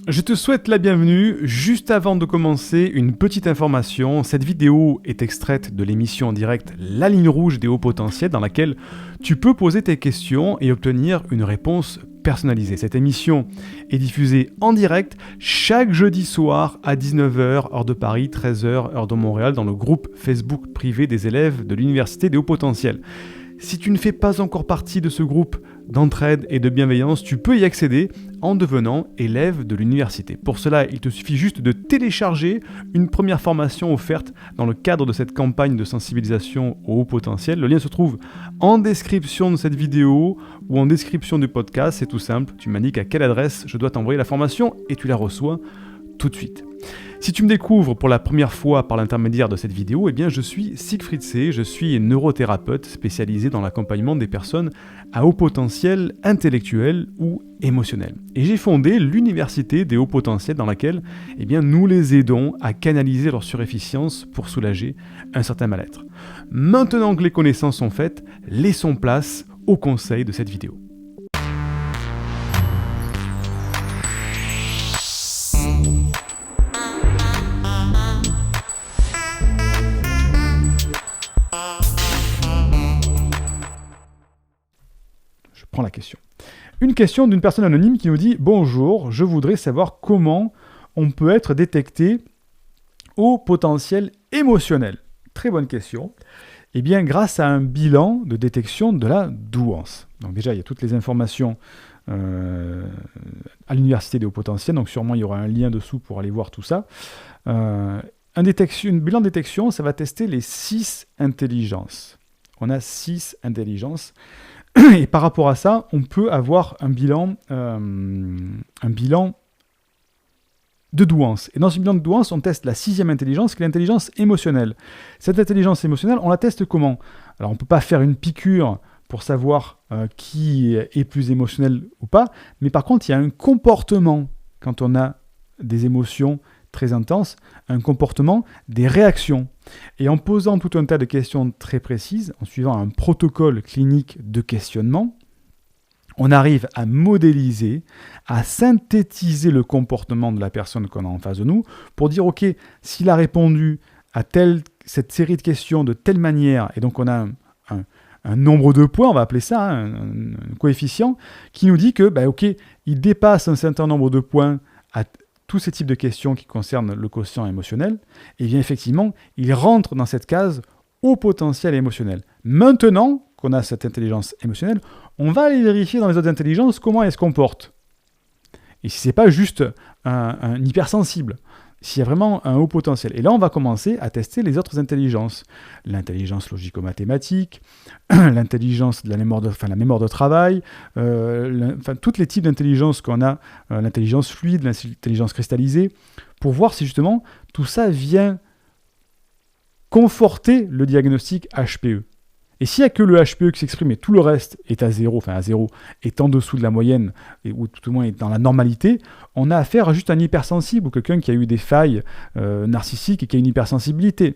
Je te souhaite la bienvenue. Juste avant de commencer, une petite information. Cette vidéo est extraite de l'émission en direct La Ligne Rouge des hauts potentiels dans laquelle tu peux poser tes questions et obtenir une réponse personnalisée. Cette émission est diffusée en direct chaque jeudi soir à 19h, heure de Paris, 13h, heure de Montréal, dans le groupe Facebook privé des élèves de l'Université des hauts potentiels. Si tu ne fais pas encore partie de ce groupe d'entraide et de bienveillance, tu peux y accéder en devenant élève de l'université. Pour cela, il te suffit juste de télécharger une première formation offerte dans le cadre de cette campagne de sensibilisation au haut potentiel. Le lien se trouve en description de cette vidéo ou en description du podcast. C'est tout simple, tu m'indiques à quelle adresse je dois t'envoyer la formation et tu la reçois tout de suite. Si tu me découvres pour la première fois par l'intermédiaire de cette vidéo, eh bien je suis Siegfried C, je suis neurothérapeute spécialisé dans l'accompagnement des personnes à haut potentiel intellectuel ou émotionnel. Et j'ai fondé l'Université des hauts potentiels dans laquelle eh bien, nous les aidons à canaliser leur surefficience pour soulager un certain mal-être. Maintenant que les connaissances sont faites, laissons place aux conseils de cette vidéo. Prends la question. Une question d'une personne anonyme qui nous dit « Bonjour, je voudrais savoir comment on peut être détecté au potentiel émotionnel. » Très bonne question. Eh bien, grâce à un bilan de détection de la douance. Donc déjà, il y a toutes les informations à l'Université des hauts potentiels, donc sûrement il y aura un lien dessous pour aller voir tout ça. Un bilan de détection, ça va tester les 6 intelligences. On a 6 intelligences. Et par rapport à ça, on peut avoir un bilan de douance. Et dans ce bilan de douance, on teste la 6e intelligence, qui est l'intelligence émotionnelle. Cette intelligence émotionnelle, on la teste comment ? Alors, on ne peut pas faire une piqûre pour savoir qui est plus émotionnel ou pas, mais par contre, il y a un comportement, quand on a des émotions très intenses, un comportement, des réactions. Et en posant tout un tas de questions très précises, en suivant un protocole clinique de questionnement, on arrive à modéliser, à synthétiser le comportement de la personne qu'on a en face de nous pour dire, ok, s'il a répondu à cette série de questions de telle manière, et donc on a un nombre de points, on va appeler ça un coefficient, qui nous dit que, ok, il dépasse un certain nombre de points à tous ces types de questions qui concernent le quotient émotionnel, et bien effectivement, il rentre dans cette case au potentiel émotionnel. Maintenant qu'on a cette intelligence émotionnelle, on va aller vérifier dans les autres intelligences comment elle se comporte. Et si ce n'est pas juste un hypersensible, s'il y a vraiment un haut potentiel. Et là, on va commencer à tester les autres intelligences. L'intelligence logico-mathématique, l'intelligence de la mémoire de travail, tous les types d'intelligence qu'on a, l'intelligence fluide, l'intelligence cristallisée, pour voir si justement tout ça vient conforter le diagnostic HPE. Et s'il n'y a que le HPE qui s'exprime et tout le reste est à zéro, est en dessous de la moyenne, ou tout au moins est dans la normalité, on a affaire à juste un hypersensible ou quelqu'un qui a eu des failles narcissiques et qui a une hypersensibilité.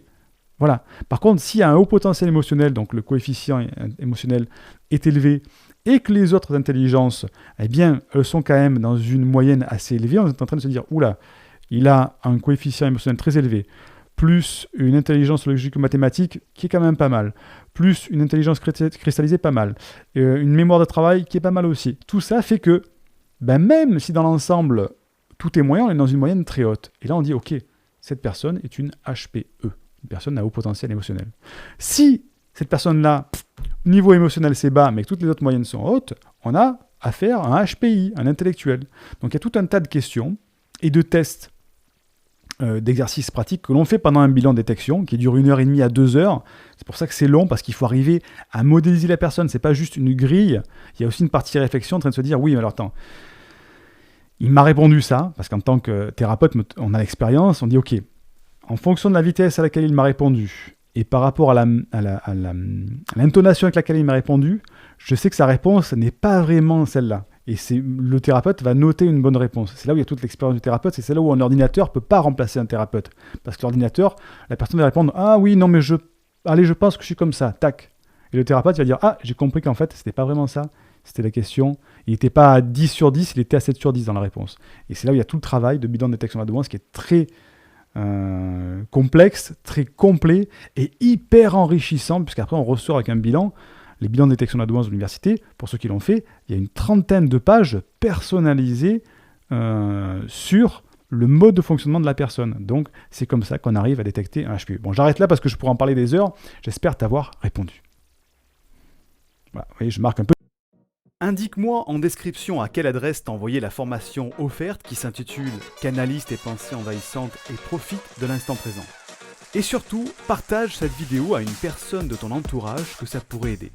Voilà. Par contre, s'il y a un haut potentiel émotionnel, donc le coefficient émotionnel est élevé, et que les autres intelligences, eh bien, elles sont quand même dans une moyenne assez élevée, on est en train de se dire, oula, il a un coefficient émotionnel très élevé, plus une intelligence logico-mathématique qui est quand même pas mal, plus une intelligence cristallisée pas mal, une mémoire de travail qui est pas mal aussi. Tout ça fait que, même si dans l'ensemble, tout est moyen, on est dans une moyenne très haute. Et là, on dit, ok, cette personne est une HPE, une personne à haut potentiel émotionnel. Si cette personne-là, niveau émotionnel c'est bas, mais que toutes les autres moyennes sont hautes, on a affaire à un HPI, un intellectuel. Donc il y a tout un tas de questions et de tests d'exercices pratiques que l'on fait pendant un bilan de détection qui dure 1h30 à 2 heures. C'est pour ça que c'est long, parce qu'il faut arriver à modéliser la personne. C'est pas juste une grille. Il y a aussi une partie réflexion en train de se dire, oui, mais alors attends, il m'a répondu ça, parce qu'en tant que thérapeute, on a l'expérience, on dit, ok, en fonction de la vitesse à laquelle il m'a répondu, et par rapport à l'intonation avec laquelle il m'a répondu, je sais que sa réponse n'est pas vraiment celle-là. Et le thérapeute va noter une bonne réponse. C'est là où il y a toute l'expérience du thérapeute, c'est là où un ordinateur ne peut pas remplacer un thérapeute. Parce que l'ordinateur, la personne va répondre « Ah oui, non mais je pense que je suis comme ça, tac ». Et le thérapeute va dire « Ah, j'ai compris qu'en fait, c'était pas vraiment ça, C'était la question. Il n'était pas à 10 sur 10, il était à 7 sur 10 dans la réponse. Et c'est là où il y a tout le travail de bilan de détection de la douance qui est très complexe, très complet et hyper enrichissant, puisqu'après on ressort avec un bilan. Les bilans de détection de la douance de l'université, pour ceux qui l'ont fait, il y a une trentaine de pages personnalisées sur le mode de fonctionnement de la personne. Donc, c'est comme ça qu'on arrive à détecter un HPE. Bon, j'arrête là parce que je pourrais en parler des heures. J'espère t'avoir répondu. Voilà, vous voyez, je marque un peu. Indique-moi en description à quelle adresse t'envoyer la formation offerte qui s'intitule « Canalise tes pensées envahissantes et profite de l'instant présent ». Et surtout, partage cette vidéo à une personne de ton entourage que ça pourrait aider.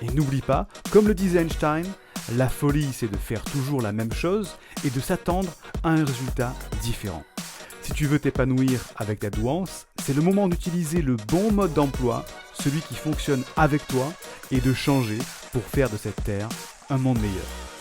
Et n'oublie pas, comme le disait Einstein, la folie c'est de faire toujours la même chose et de s'attendre à un résultat différent. Si tu veux t'épanouir avec ta douance, c'est le moment d'utiliser le bon mode d'emploi, celui qui fonctionne avec toi, et de changer pour faire de cette terre un monde meilleur.